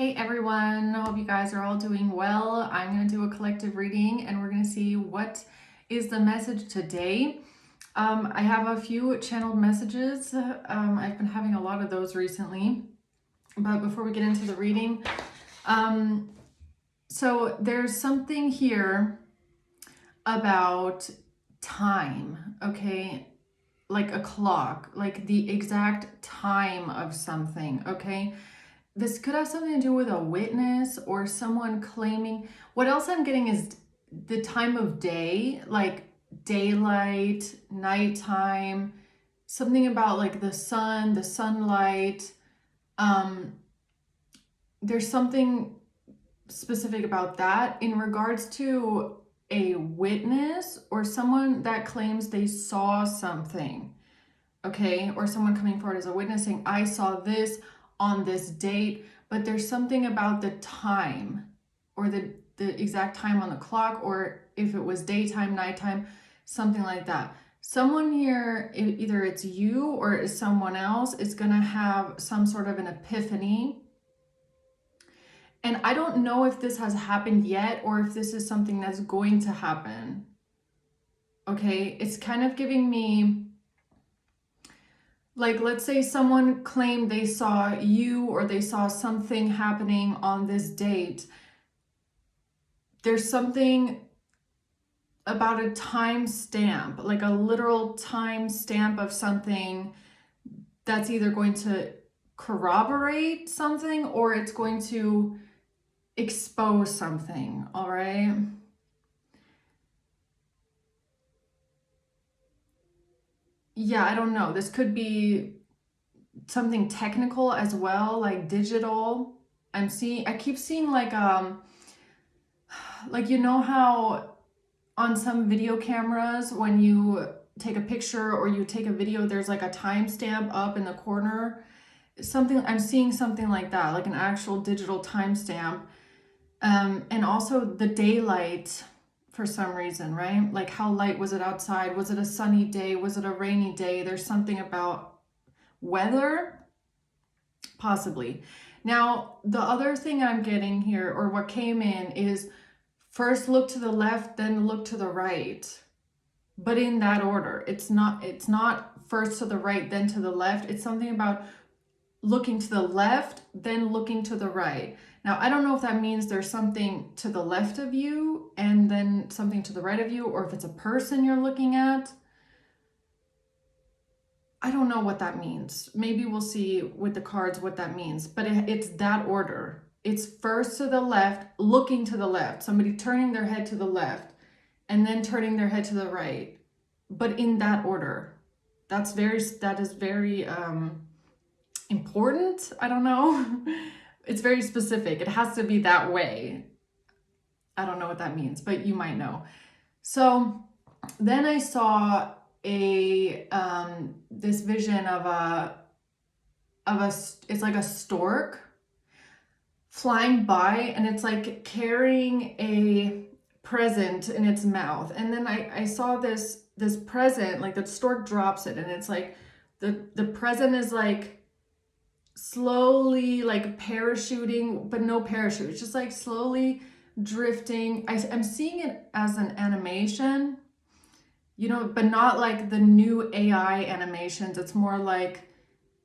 Hey everyone, I hope you guys are all doing well. I'm going to do a collective reading and we're going to see what is the message today. I have a few channeled messages. I've been having a lot of those recently. But before we get into the reading, so there's something here about time, okay? Like a clock, like the exact time of something, okay? This could have something to do with a witness or someone claiming. What else I'm getting is the time of day, like daylight, nighttime, something about like the sun, the sunlight. There's something specific about that in regards to a witness or someone that claims they saw something, okay? Or someone coming forward as a witness saying, I saw this on this date, but there's something about the time or the exact time on the clock, or if it was daytime, nighttime, something like that. Someone here, either it's you or it's someone else, is going to have some sort of an epiphany. And I don't know if this has happened yet or if this is something that's going to happen. Okay, it's kind of giving me, like, let's say someone claimed they saw you or they saw something happening on this date. There's something about a time stamp, like a literal time stamp of something that's either going to corroborate something or it's going to expose something, all right? Yeah, I don't know. This could be something technical as well, like digital. I keep seeing like you know how on some video cameras when you take a picture or you take a video, there's like a timestamp up in the corner. I'm seeing something like that, like an actual digital timestamp. And also the daylight for some reason, right? Like how light was it outside? Was it a sunny day? Was it a rainy day? There's something about weather, possibly. Now, the other thing I'm getting here, or what came in, is first look to the left, then look to the right. But in that order. It's not first to the right, then to the left. It's something about looking to the left, then looking to the right. Now, I don't know if that means there's something to the left of you and then something to the right of you, or if it's a person you're looking at. I don't know what that means. Maybe we'll see with the cards what that means, but it's that order. It's first to the left, looking to the left, somebody turning their head to the left, and then turning their head to the right, but in that order. That is very important. I don't know. It's very specific. It has to be that way. I don't know what that means, but you might know. So then I saw this vision of it's like a stork flying by, and it's like carrying a present in its mouth. And then I saw this present, like the stork drops it, and it's like the present is like slowly like parachuting, but no parachute. It's just like slowly drifting. I'm seeing it as an animation, you know, but not like the new AI animations. It's more like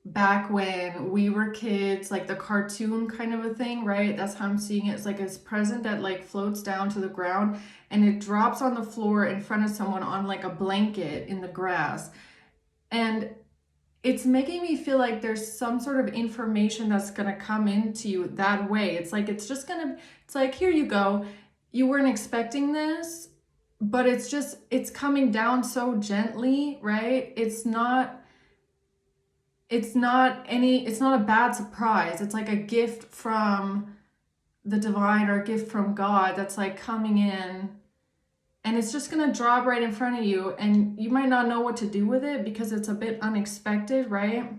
back when we were kids, like the cartoon kind of a thing, right? That's how I'm seeing it. It's like it's present that like floats down to the ground and it drops on the floor in front of someone on like a blanket in the grass. And it's making me feel like there's some sort of information that's going to come into you that way. It's like, it's like, here you go. You weren't expecting this, but it's coming down so gently, right? It's not a bad surprise. It's like a gift from the divine or a gift from God that's like coming in. And it's just going to drop right in front of you, and you might not know what to do with it because it's a bit unexpected, right?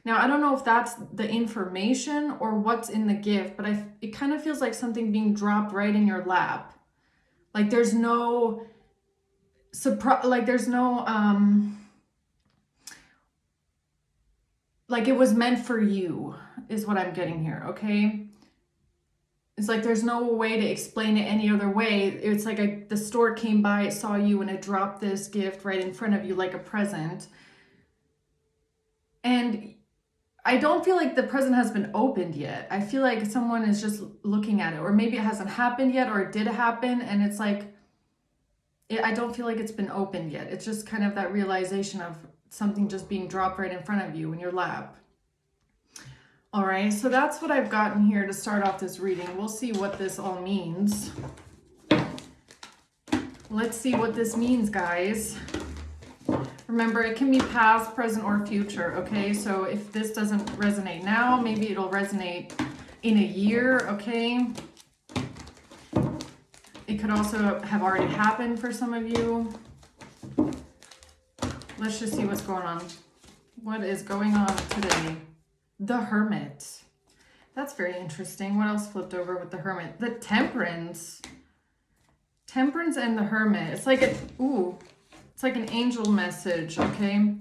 Now, I don't know if that's the information or what's in the gift, but it kind of feels like something being dropped right in your lap. Like there's no surprise, like there's no, like it was meant for you is what I'm getting here, okay? It's like there's no way to explain it any other way. It's like the store came by, it saw you, and it dropped this gift right in front of you like a present. And I don't feel like the present has been opened yet. I feel like someone is just looking at it, or maybe it hasn't happened yet, or it did happen, and it's like, I don't feel like it's been opened yet. It's just kind of that realization of something just being dropped right in front of you in your lap. All right, so that's what I've gotten here to start off this reading. We'll see what this all means. Let's see what this means, guys. Remember, it can be past, present, or future, okay? So if this doesn't resonate now, maybe it'll resonate in a year, okay? It could also have already happened for some of you. Let's just see what's going on. What is going on today? The Hermit. That's very interesting. What else flipped over with the Hermit? The Temperance. Temperance and the Hermit. It's like it's like an angel message, okay?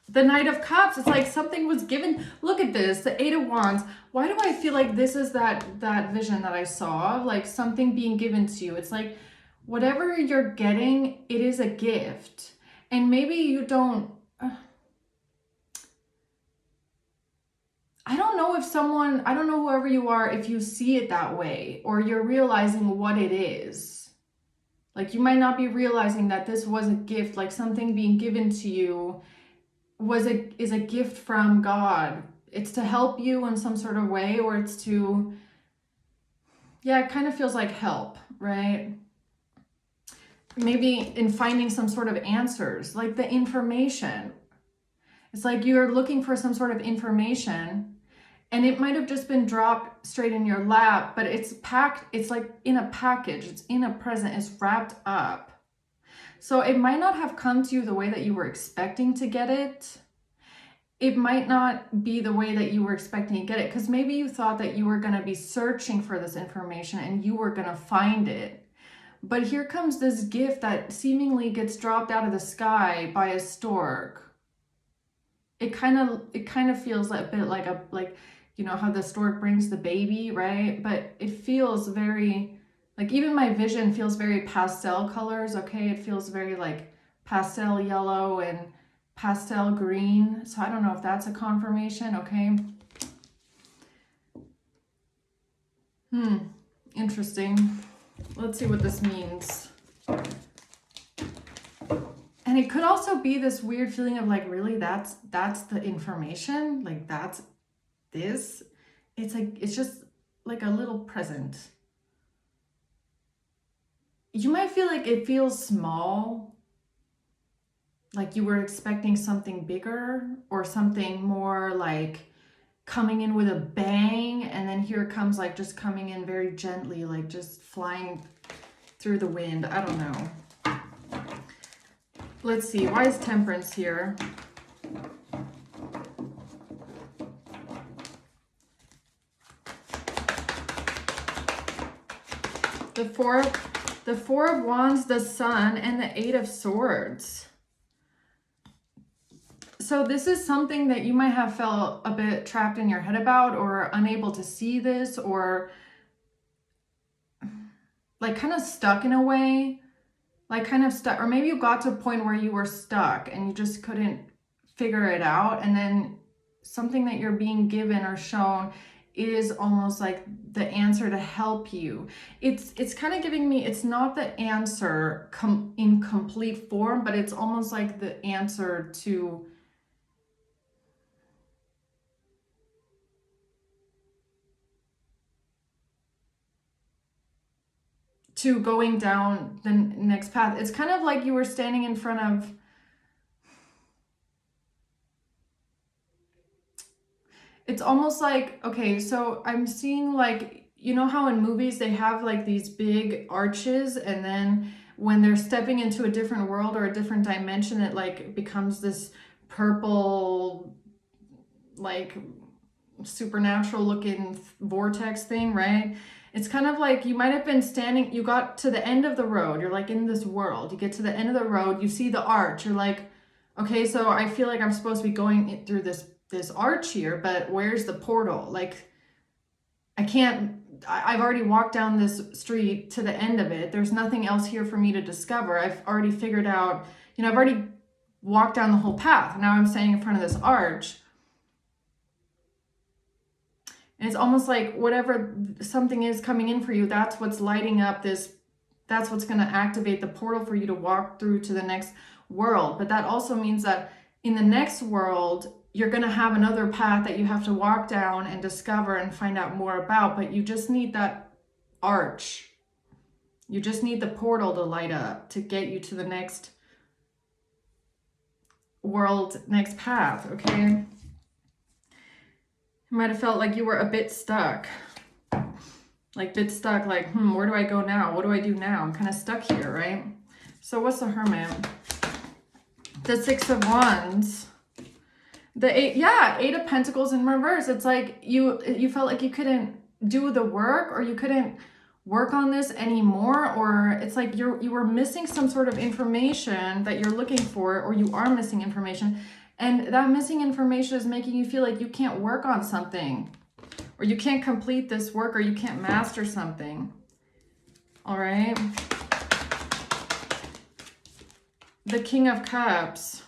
The Knight of Cups. It's like something was given. Look at this, the Eight of Wands. Why do I feel like this is that vision that I saw? Like something being given to you. It's like whatever you're getting, it is a gift. And maybe you don't... I don't know if someone, I don't know whoever you are, if you see it that way, or you're realizing what it is. Like you might not be realizing that this was a gift, like something being given to you is a gift from God. It's to help you in some sort of way, or it's to, yeah, it kind of feels like help, right? Maybe in finding some sort of answers, like the information. It's like you're looking for some sort of information, and it might have just been dropped straight in your lap, but it's packed, it's like in a package, it's in a present, it's wrapped up. So it might not have come to you the way that you were expecting to get it. It might not be the way that you were expecting to get it, because maybe you thought that you were going to be searching for this information and you were going to find it. But here comes this gift that seemingly gets dropped out of the sky by a stork. It kind of feels like a bit like you know how the stork brings the baby, right? But it feels very, like even my vision feels very pastel colors, okay? It feels very like pastel yellow and pastel green. So I don't know if that's a confirmation, okay? Interesting. Let's see what this means. And it could also be this weird feeling of like, really, that's the information? Like that's this? It's like, it's just like a little present. You might feel like it feels small, like you were expecting something bigger or something more like coming in with a bang, and then here it comes like just coming in very gently, like just flying through the wind. I don't know. Let's see, why is Temperance here? The Four of Wands, the Sun, and the Eight of Swords. So this is something that you might have felt a bit trapped in your head about, or unable to see this, or like kind of stuck in a way, like kind of stuck, or maybe you got to a point where you were stuck and you just couldn't figure it out. And then something that you're being given or shown is almost like the answer to help you. It's kind of giving me, it's not the answer in complete form, but it's almost like the answer to going down the next path. It's kind of like you were standing in front of, it's almost like, okay, so I'm seeing like, you know how in movies they have like these big arches, and then when they're stepping into a different world or a different dimension, it like becomes this purple, like supernatural looking vortex thing, right? It's kind of like you might have been standing, you got to the end of the road, you're like in this world, you get to the end of the road, you see the arch, you're like, okay, so I feel like I'm supposed to be going through this arch here, but where's the portal? Like I've already walked down this street to the end of it. There's nothing else here for me to discover. I've already figured out, I've already walked down the whole path. Now I'm standing in front of this arch. And it's almost like whatever something is coming in for you, that's what's lighting up this, that's what's going to activate the portal for you to walk through to the next world. But that also means that in the next world, you're going to have another path that you have to walk down and discover and find out more about. But you just need that arch. You just need the portal to light up to get you to the next world, next path, okay? You might have felt like you were a bit stuck. Like where do I go now? What do I do now? I'm kind of stuck here, right? So what's the Hermit? The Six of Wands. The Eight of Pentacles in reverse. It's like you felt like you couldn't do the work, or you couldn't work on this anymore, or it's like you were missing some sort of information that you're looking for, or you are missing information, and that missing information is making you feel like you can't work on something, or you can't complete this work, or you can't master something. All right. The King of Cups.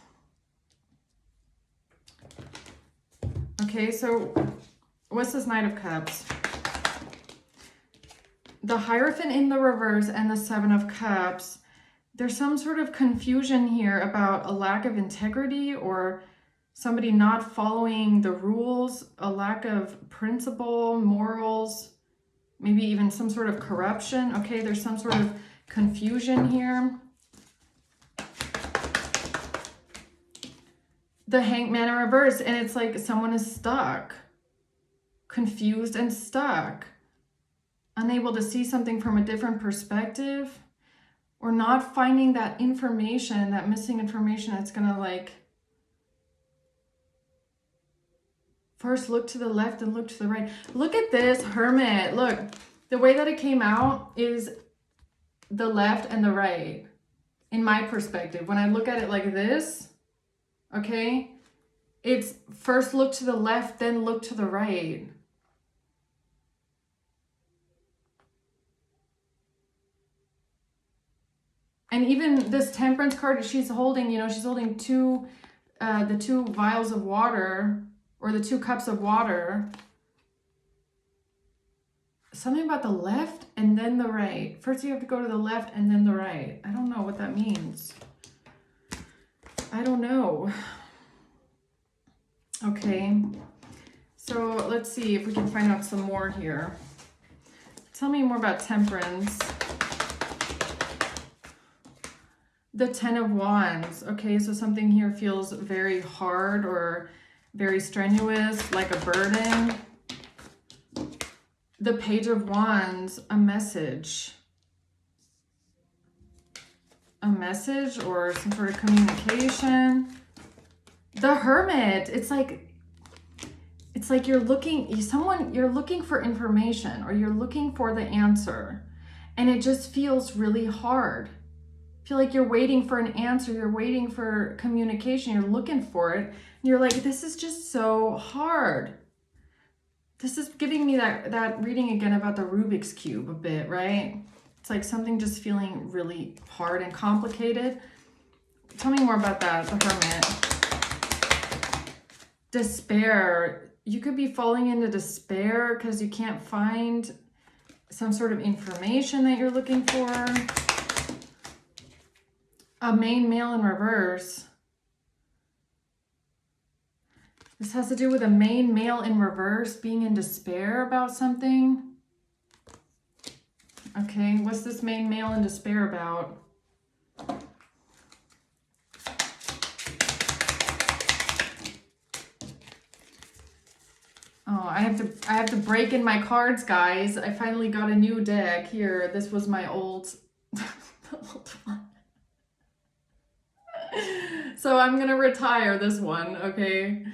Okay, so what's this Knight of Cups? The Hierophant in the reverse and the Seven of Cups. There's some sort of confusion here about a lack of integrity, or somebody not following the rules, a lack of principle, morals, maybe even some sort of corruption. Okay, there's some sort of confusion here. The Hangman in reverse, and it's like someone is stuck, confused and stuck, unable to see something from a different perspective, or not finding that information, that missing information that's gonna like first look to the left and look to the right. Look at this Hermit. Look, the way that it came out is the left and the right in my perspective. When I look at it like this, okay, it's first look to the left, then look to the right. And even this Temperance card, she's holding, she's holding the two vials of water, or the 2 cups of water. Something about the left and then the right. First you have to go to the left and then the right. I don't know what that means. I don't know. Okay, so let's see if we can find out some more here. Tell me more about Temperance. The Ten of Wands. Okay, so something here feels very hard or very strenuous, like a burden. The Page of Wands, a message. A message or some sort of communication. The Hermit, it's like you're looking for information, or you're looking for the answer, and it just feels really hard. Feel like you're waiting for an answer, you're waiting for communication, you're looking for it, and you're like, this is just so hard. This is giving me that reading again about the Rubik's Cube a bit, right? It's like something just feeling really hard and complicated. Tell me more about that, the Hermit. Despair. You could be falling into despair because you can't find some sort of information that you're looking for. A main male in reverse. This has to do with a main male in reverse being in despair about something. Okay, what's this main male in despair about? Oh, I have to break in my cards, guys. I finally got a new deck here. This was my old one. So I'm gonna retire this one, okay?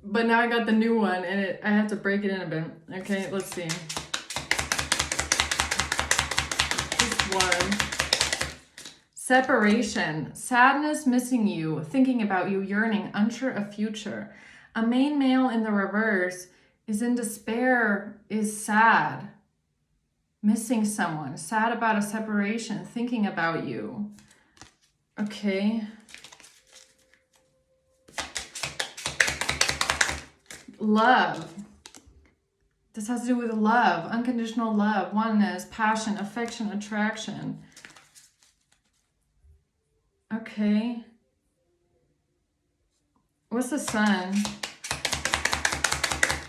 But now I got the new one, and I have to break it in a bit. Okay, let's see. This one. Separation. Sadness, missing you, thinking about you, yearning, unsure of future. A main male in the reverse is in despair, is sad, missing someone, sad about a separation, thinking about you. Okay. Love. This has to do with love, unconditional love, oneness, passion, affection, attraction. Okay. What's the sun?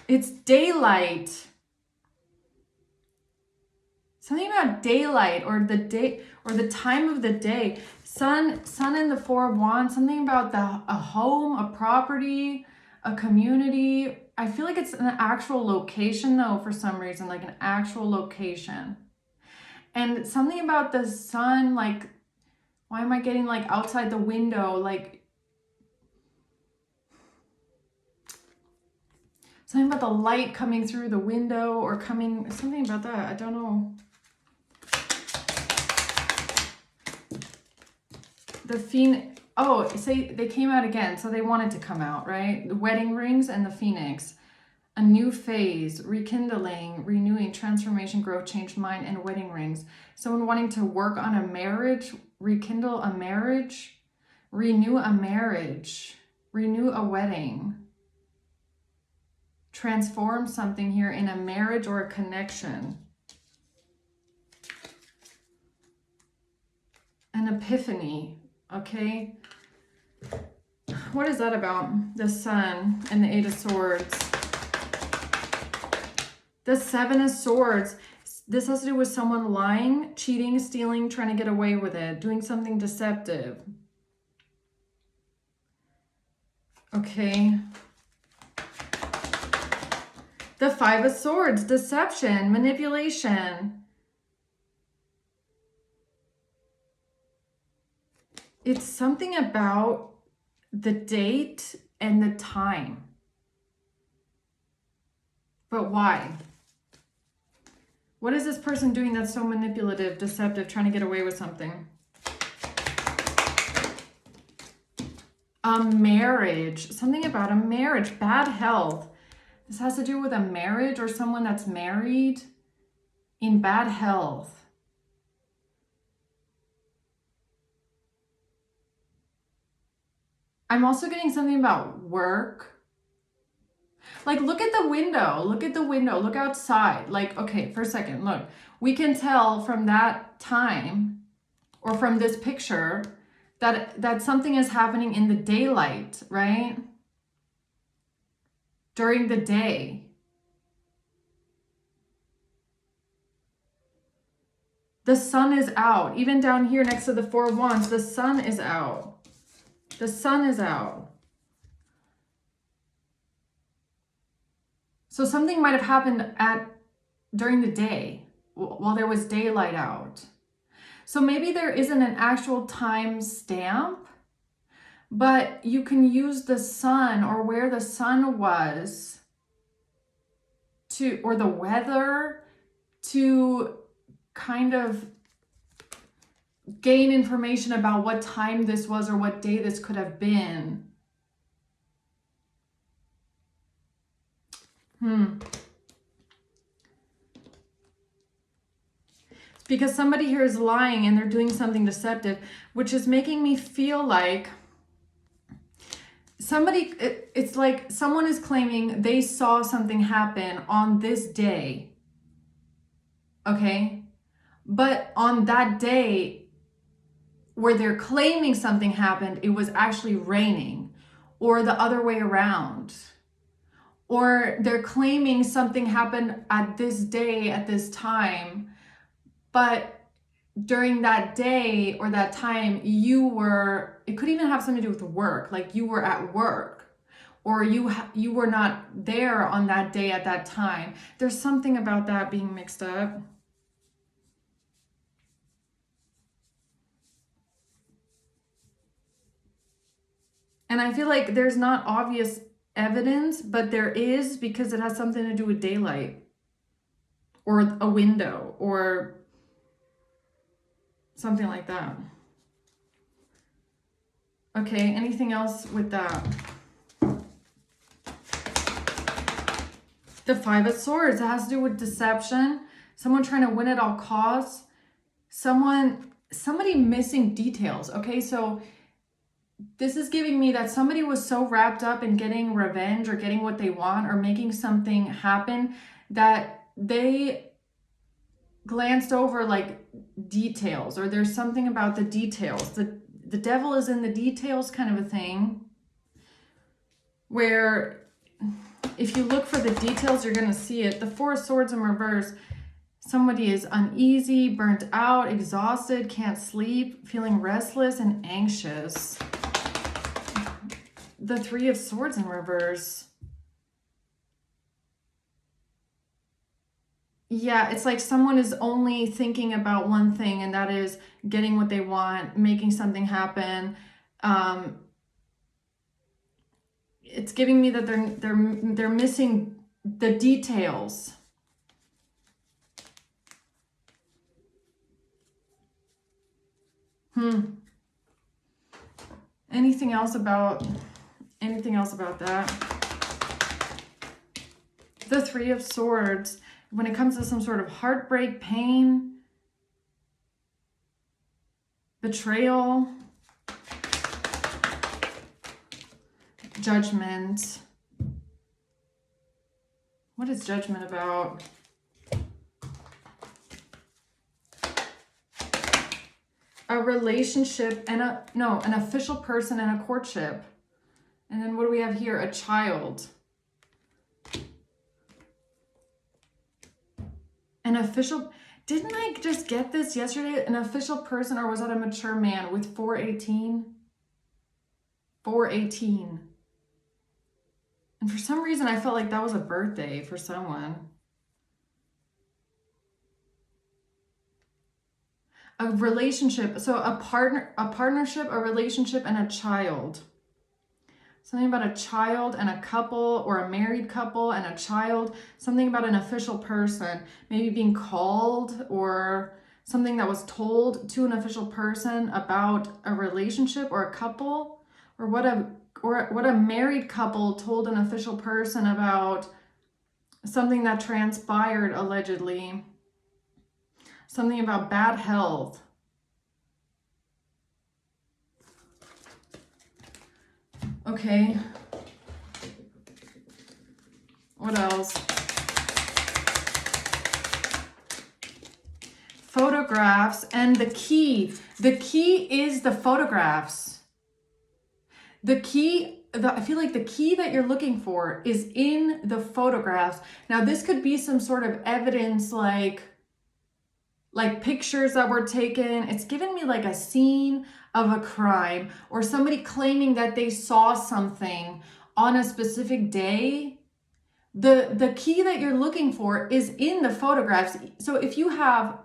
It's daylight. Something about daylight or the day or the time of the day. Sun in the Four of Wands, something about a home, a property, a community. I feel like it's an actual location though, for some reason, like an actual location. And something about the sun, like, why am I getting like outside the window? Like, something about the light coming through the window or coming, something about that. I don't know. The phoenix. Oh, say they came out again. So they wanted to come out, right? The wedding rings and the phoenix. A new phase, rekindling, renewing, transformation, growth, change, mind, and wedding rings. Someone wanting to work on a marriage, rekindle a marriage, renew a marriage, renew a wedding, transform something here in a marriage or a connection. An epiphany, okay? What is that about? The Sun and the Eight of Swords. The Seven of Swords. This has to do with someone lying, cheating, stealing, trying to get away with it, doing something deceptive. Okay. The Five of Swords, deception, manipulation. It's something about the date and the time. But why? What is this person doing that's so manipulative, deceptive, trying to get away with something? A marriage. Something about a marriage. Bad health. This has to do with a marriage or someone that's married in bad health. I'm also getting something about work. Like, look at the window. Look at the window. Look outside. Like, okay, for a second, look. We can tell from that time or from this picture that something is happening in the daylight, right? During the day. The sun is out. Even down here next to the Four of Wands, the sun is out. The sun is out. So something might have happened during the day while there was daylight out. So maybe there isn't an actual time stamp, but you can use the sun or where the sun was or the weather to kind of gain information about what time this was or what day this could have been. It's because somebody here is lying and they're doing something deceptive, which is making me feel like it's like someone is claiming they saw something happen on this day. Okay? But on that day where they're claiming something happened, it was actually raining, or the other way around. Or they're claiming something happened at this day, at this time, but during that day or that time, it could even have something to do with work, like you were at work, or you were not there on that day at that time. There's something about that being mixed up. And I feel like there's not obvious evidence, but there is, because it has something to do with daylight or a window or something like that. Okay, anything else with that? The Five of Swords, it has to do with deception, someone trying to win at all costs, somebody missing details. Okay, so this is giving me that somebody was so wrapped up in getting revenge or getting what they want or making something happen that they glanced over like details, or there's something about the details. The devil is in the details kind of a thing, where if you look for the details, you're going to see it. The Four of Swords in reverse. Somebody is uneasy, burnt out, exhausted, can't sleep, feeling restless and anxious. The Three of Swords in reverse. Yeah, it's like someone is only thinking about one thing, and that is getting what they want, making something happen. It's giving me that they're missing the details. Anything else about that? The Three of Swords, when it comes to some sort of heartbreak, pain, betrayal, Judgment. What is Judgment about? A relationship and an official person and a courtship. And then what do we have here? A child. An official, didn't I just get this yesterday? An official person, or was that a mature man with 418? 418. And for some reason, I felt like that was a birthday for someone. A relationship, so a partnership, a relationship, and a child. Something about a child and a couple, or a married couple and a child. Something about an official person, maybe being called, or something that was told to an official person about a relationship or a couple, or what a married couple told an official person about something that transpired allegedly. Something about bad health. Okay. What else? Photographs and the key. The key is the photographs. The key, I feel like the key that you're looking for is in the photographs. Now, this could be some sort of evidence, like pictures that were taken. It's giving me like a scene of a crime, or somebody claiming that they saw something on a specific day. The key that you're looking for is in the photographs. So if you have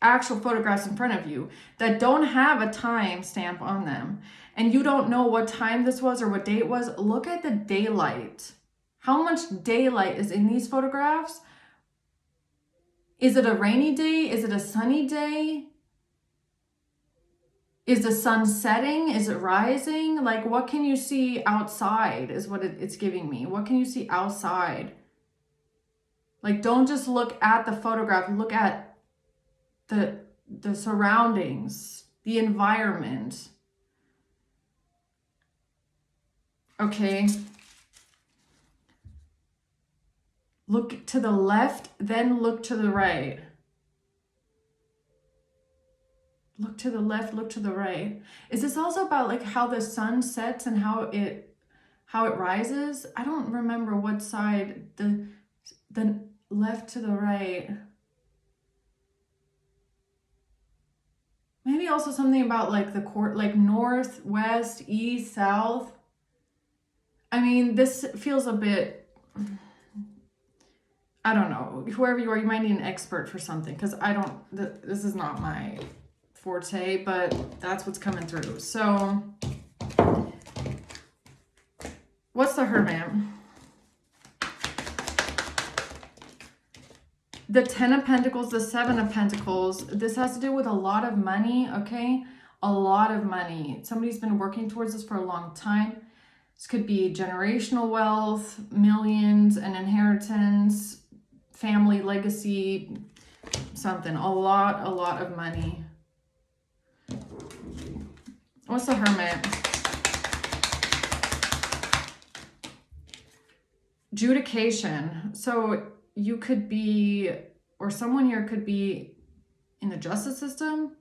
actual photographs in front of you that don't have a time stamp on them, and you don't know what time this was or what day it was, look at the daylight. How much daylight is in these photographs? Is it a rainy day? Is it a sunny day? Is the sun setting? Is it rising? Like, what can you see outside is what it's giving me. What can you see outside? Like, don't just look at the photograph. Look at the surroundings, the environment. Okay. Look to the left, then look to the right. Look to the left, look to the right. Is this also about like how the sun sets and how it rises? I don't remember what side, the left to the right. Maybe also something about like the court, like north, west, east, south. I mean, this feels a bit, I don't know, whoever you are, you might need an expert for something, because this is not my forte, but that's what's coming through. So, what's the Hermit? The Ten of Pentacles, the Seven of Pentacles. This has to do with a lot of money, okay? A lot of money. Somebody's been working towards this for a long time. This could be generational wealth, millions, an inheritance, family legacy, something. A lot of money. What's the Hermit? Judication. So you could be, or someone here could be in the justice system.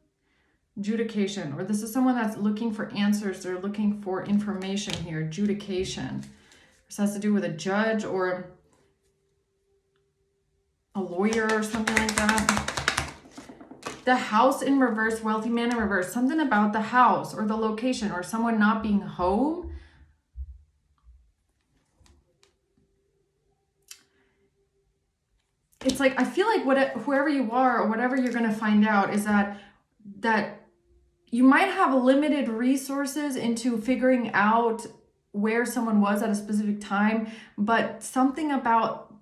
Judication, or this is someone that's looking for answers. They're looking for information here. Judication. This has to do with a judge or a lawyer or something like that. The House in reverse, wealthy man in reverse. Something about the house or the location or someone not being home. It's like, I feel like whoever you are or whatever you're going to find out is that you might have limited resources into figuring out where someone was at a specific time, but something about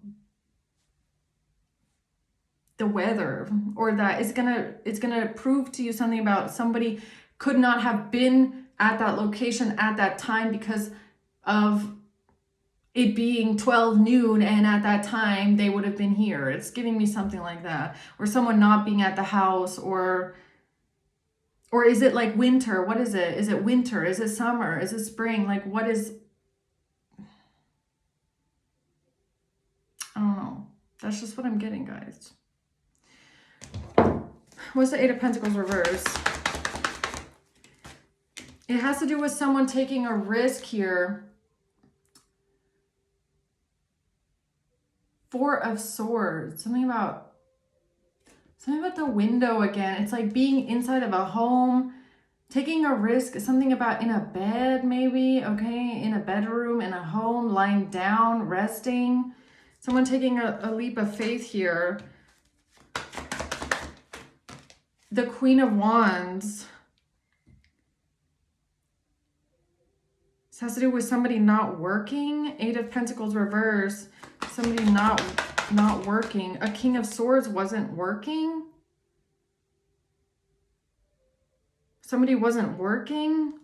the weather or that it's gonna prove to you something about somebody could not have been at that location at that time because of it being 12 noon and at that time they would have been here. It's giving me something like that. Or someone not being at the house, or is it like winter? What is it? Is it winter? Is it summer? Is it spring? Like what is, I don't know. That's just what I'm getting, guys. What's the Eight of Pentacles reverse? It has to do with someone taking a risk here. Four of Swords. Something about the window again. It's like being inside of a home, taking a risk. Something about in a bed maybe, okay? In a bedroom, in a home, lying down, resting. Someone taking a leap of faith here. The Queen of Wands. This has to do with somebody not working. Eight of Pentacles reverse. Somebody not working. A King of Swords wasn't working. Somebody wasn't working.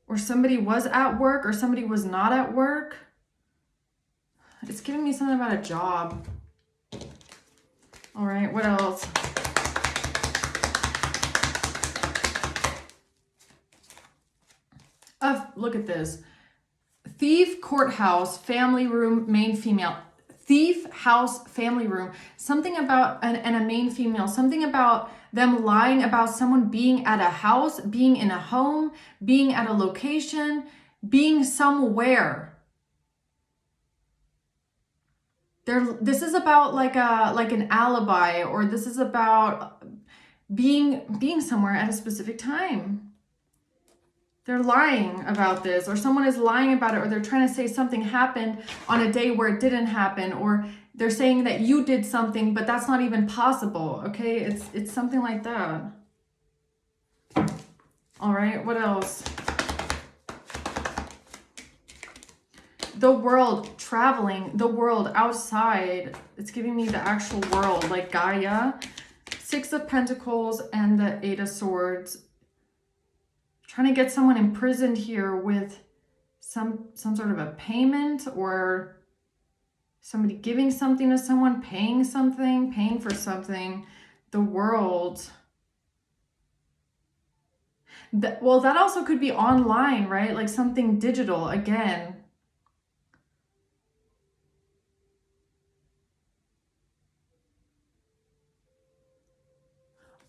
Or somebody was at work or somebody was not at work. It's giving me something about a job. All right, what else? Look at this. Thief, courthouse, family room, main female. Thief, house, family room. Something about and a main female. Something about them lying about someone being at a house, being in a home, being at a location, being somewhere. This is about like an alibi, or this is about being somewhere at a specific time. They're lying about this, or someone is lying about it, or they're trying to say something happened on a day where it didn't happen, or they're saying that you did something, but that's not even possible, okay? It's something like that. All right, what else? The world, traveling, the world, outside. It's giving me the actual world, like Gaia. Six of Pentacles and the Eight of Swords. Trying to get someone imprisoned here with some sort of a payment, or somebody giving something to someone, paying for something. The world. Well, that also could be online, right? Like something digital again.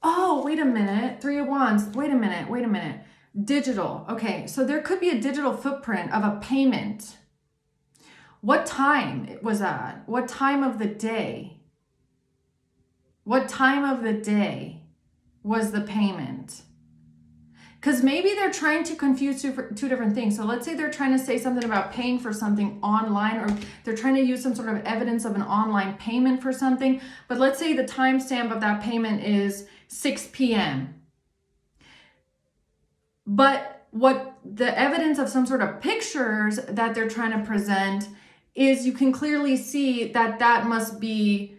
Oh, wait a minute. Three of Wands. Wait a minute. Digital. Okay, so there could be a digital footprint of a payment. What time was that? What time of the day? What time of the day was the payment? Because maybe they're trying to confuse two different things. So let's say they're trying to say something about paying for something online, or they're trying to use some sort of evidence of an online payment for something. But let's say the timestamp of that payment is 6 p.m. But what the evidence of some sort of pictures that they're trying to present is, you can clearly see that that must be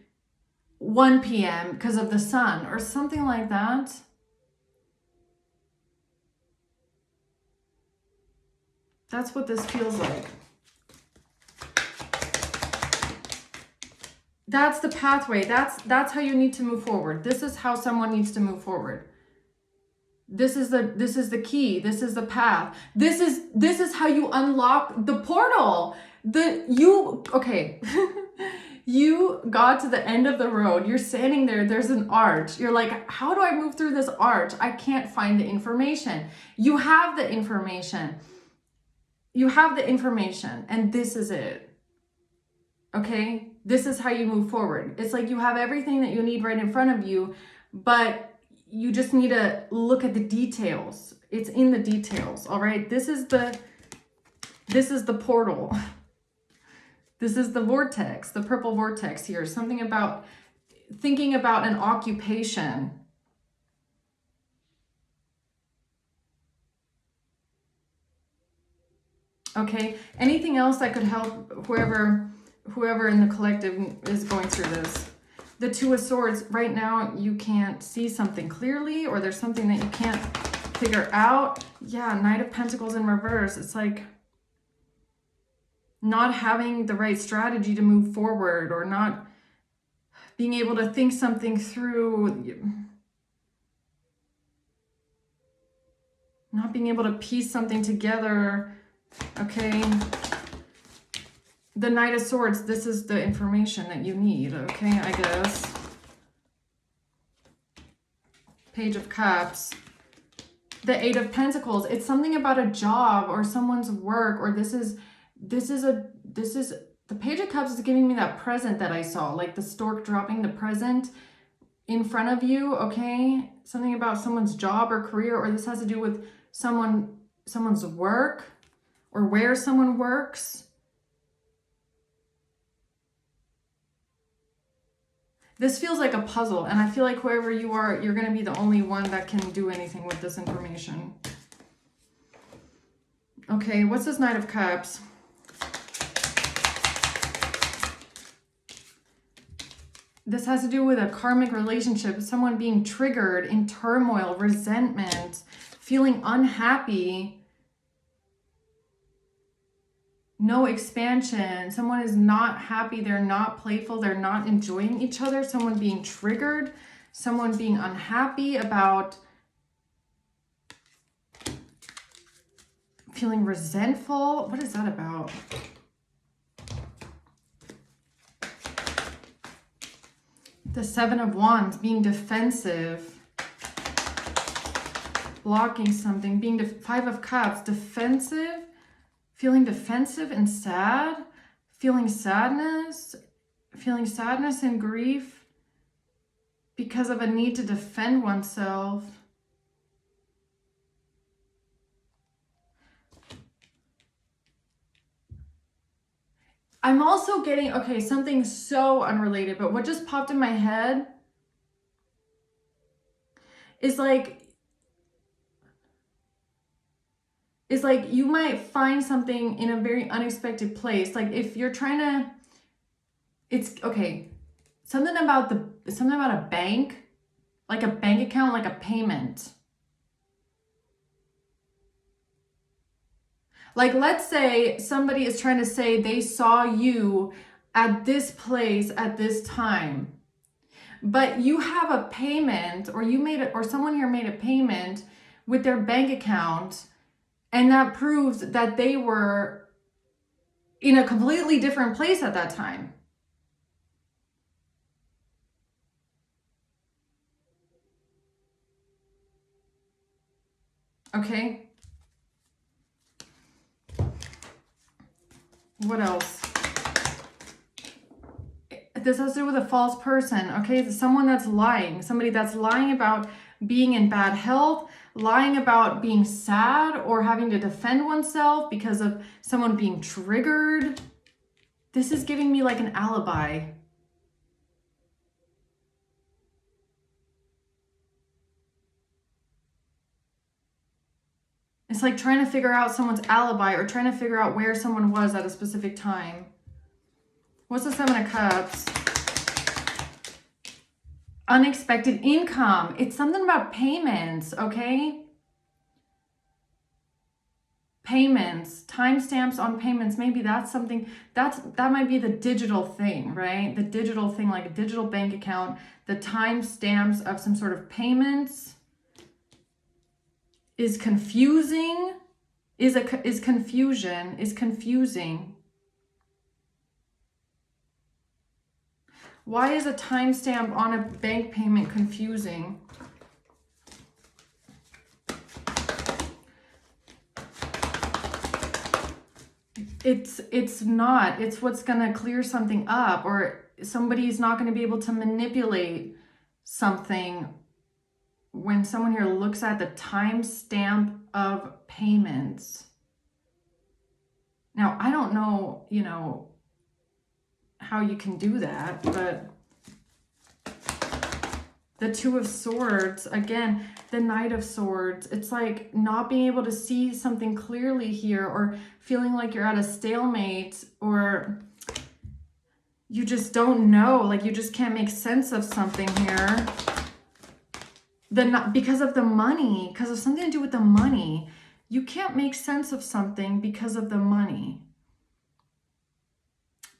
1 p.m. because of the sun or something like that. That's what this feels like. That's the pathway. That's how you need to move forward. This is how someone needs to move forward. This is the key. This is the path. This is how you unlock the portal. Okay. You got to the end of the road. You're standing there. There's an arch. You're like, how do I move through this arch? I can't find the information. You have the information. You have the information, and this is it. Okay? This is how you move forward. It's like you have everything that you need right in front of you, but you just need to look at the details. It's in the details, all right? This is the portal. This is the vortex, the purple vortex here. Something about thinking about an occupation. Okay, anything else that could help whoever in the collective is going through this? The Two of Swords, right now you can't see something clearly, or there's something that you can't figure out. Yeah, Knight of Pentacles in reverse. It's like not having the right strategy to move forward, or not being able to think something through, not being able to piece something together. Okay, the Knight of Swords, this is the information that you need, okay, I guess. Page of Cups, the Eight of Pentacles. It's something about a job or someone's work, or this is the Page of Cups is giving me that present that I saw, like the stork dropping the present in front of you, okay? Something about someone's job or career, or this has to do with someone's work, or where someone works. This feels like a puzzle, and I feel like whoever you are, you're going to be the only one that can do anything with this information. Okay, what's this Knight of Cups? This has to do with a karmic relationship, someone being triggered, in turmoil, resentment, feeling unhappy, no expansion. Someone is not happy, they're not playful, they're not enjoying each other. Someone being triggered, someone being unhappy about, feeling resentful. What is that about? The Seven of Wands, being defensive, blocking something, being Five of Cups, defensive, feeling defensive and sad, feeling sadness and grief because of a need to defend oneself. I'm also getting, okay, something so unrelated, but what just popped in my head is like you might find something in a very unexpected place. Like if you're trying to, it's okay. Something about a bank, like a bank account, like a payment. Like, let's say somebody is trying to say they saw you at this place at this time, but you have a payment, or someone here made a payment with their bank account, and that proves that they were in a completely different place at that time. Okay. What else? This has to do with a false person, okay? Someone that's lying. Somebody that's lying about being in bad health, lying about being sad, or having to defend oneself because of someone being triggered. This is giving me like an alibi. It's like trying to figure out someone's alibi, or trying to figure out where someone was at a specific time. What's the Seven of Cups? Unexpected income. It's something about payments, okay? payments, timestamps on payments. Maybe that's something, that might be the digital thing, right? The digital thing, like a digital bank account, the timestamps of some sort of payments is confusing, is confusing. Why is a timestamp on a bank payment confusing? It's not. It's what's going to clear something up, or somebody's not going to be able to manipulate something when someone here looks at the timestamp of payments. Now, I don't know, you know, how you can do that, but the Two of Swords, again, the Knight of Swords, it's like not being able to see something clearly here, or feeling like you're at a stalemate, or you just don't know, like you just can't make sense of something here. Because of the money, because of something to do with the money. You can't make sense of something because of the money.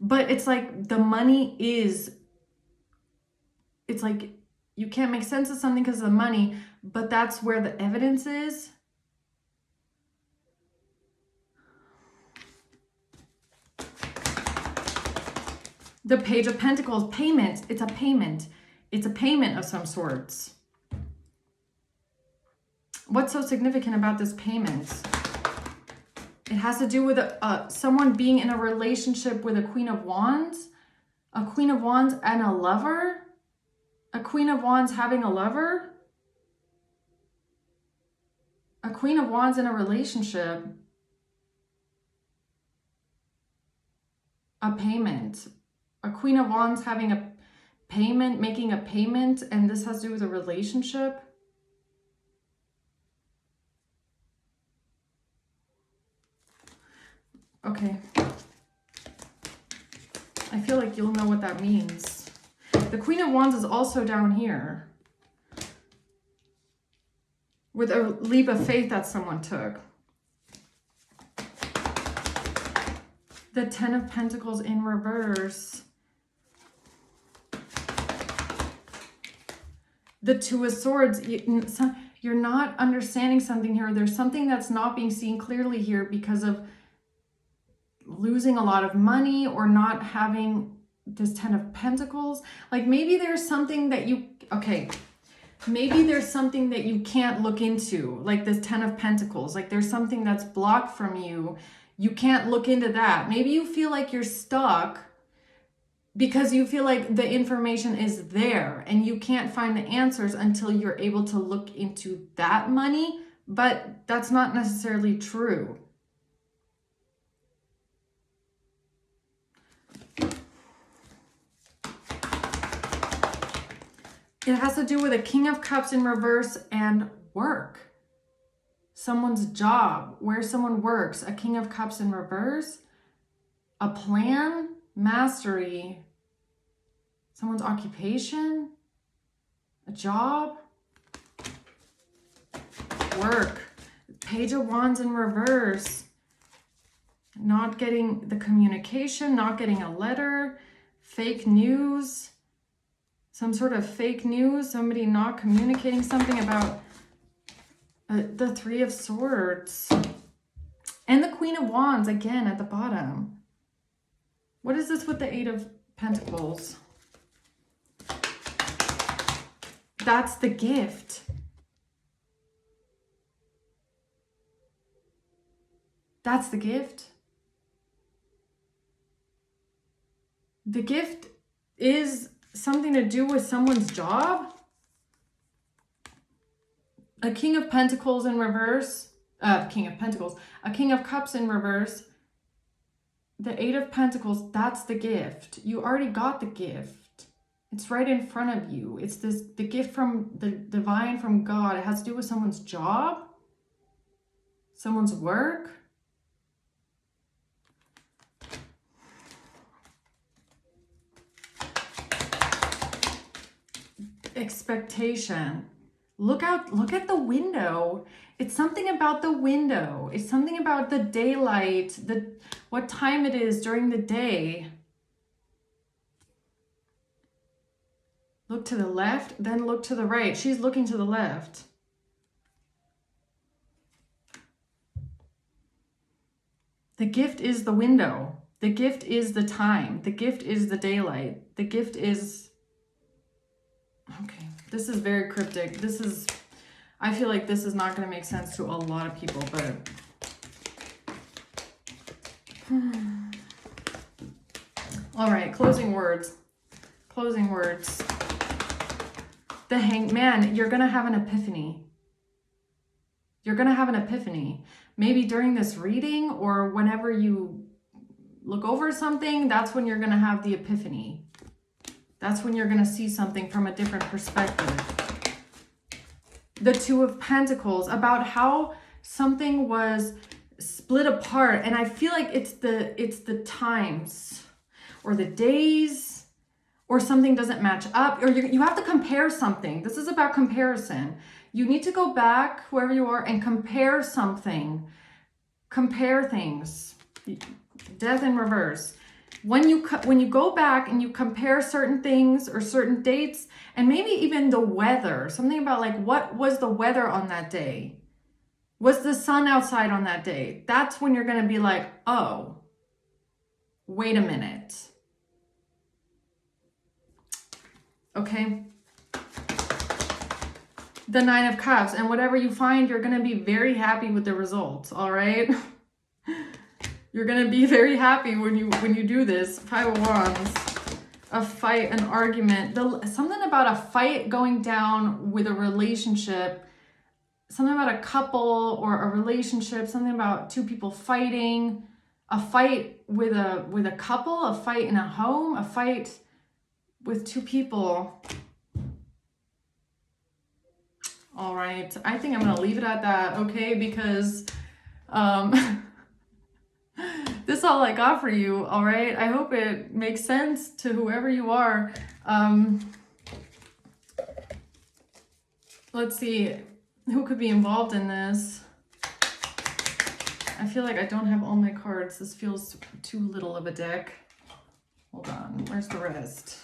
But it's like the money is, it's like you can't make sense of something because of the money, but that's where the evidence is. The Page of Pentacles, payment. It's a payment. It's a payment of some sorts. What's so significant about this payment? It has to do with someone being in a relationship with a Queen of Wands. A Queen of Wands and a lover. A Queen of Wands having a lover. A Queen of Wands in a relationship. A payment. A Queen of Wands having a payment, making a payment, and this has to do with a relationship. Okay. I feel like you'll know what that means. The Queen of Wands is also down here with a leap of faith that someone took. The Ten of Pentacles in reverse. The Two of Swords. You're not understanding something here. There's something that's not being seen clearly here because of losing a lot of money, or not having this Ten of Pentacles. Like maybe there's something that you, okay, maybe there's something that you can't look into, like this Ten of Pentacles. Like there's something that's blocked from you. You can't look into that. Maybe you feel like you're stuck because you feel like the information is there and you can't find the answers until you're able to look into that money, but that's not necessarily true. It has to do with a King of Cups in reverse and work. Someone's job, where someone works. A King of Cups in reverse. A plan, mastery. Someone's occupation. A job. Work. Page of Wands in reverse. Not getting the communication, not getting a letter. Fake news. Some sort of fake news, somebody not communicating something about the Three of Swords. And the Queen of Wands, again, at the bottom. What is this with the Eight of Pentacles? That's the gift. That's the gift. The gift is something to do with someone's job. A King of Pentacles in reverse. King of Pentacles. A King of Cups in reverse. The Eight of Pentacles, that's the gift. You already got the gift. It's right in front of you. It's the gift from the divine, from God. It has to do with someone's job. Someone's work. Expectation. Look at the window. It's something about the window. It's something about the daylight, what time it is during the day. Look to the left, then look to the right. She's looking to the left. The gift is the window. The gift is the time. The gift is the daylight. The gift is... Okay, this is very cryptic. This is... I feel like this is not going to make sense to a lot of people, but... All right, closing words. Closing words. The Hangman, you're going to have an epiphany. You're going to have an epiphany. Maybe during this reading or whenever you look over something, that's when you're going to have the epiphany. That's when you're going to see something from a different perspective. The Two of Pentacles, about how something was split apart. And I feel like it's the times or the days, or something doesn't match up, or you have to compare something. This is about comparison. You need to go back, whoever you are, and compare something. Compare things. Death in reverse. When you go back and you compare certain things or certain dates, and maybe even the weather, something about like, what was the weather on that day? Was the sun outside on that day? That's when you're going to be like, oh, wait a minute. Okay. The Nine of Cups, and whatever you find, you're going to be very happy with the results. All right. You're going to be very happy when you do this. Five of Wands, a fight, an argument, something about a fight going down with a relationship, something about a couple or a relationship, something about two people fighting, a fight with a couple, a fight in a home, a fight with two people. All right, I think I'm gonna leave it at that, okay? Because this is all I got for you, all right? I hope it makes sense to whoever you are. Let's see, who could be involved in this? I feel like I don't have all my cards. This feels too little of a deck. Hold on, where's the rest?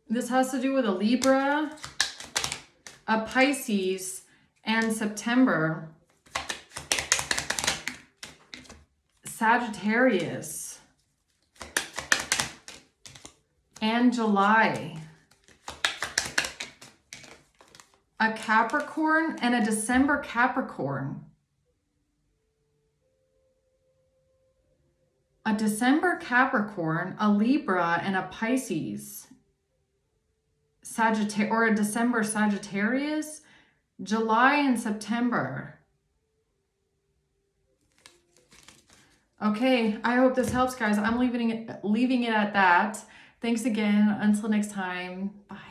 This has to do with a Libra, a Pisces, and September. Sagittarius. And July. A Capricorn and a December Capricorn. A December Capricorn, a Libra, and a Pisces. Or a December Sagittarius, July and September. Okay, I hope this helps, guys. I'm leaving it at that. Thanks again. Until next time. Bye.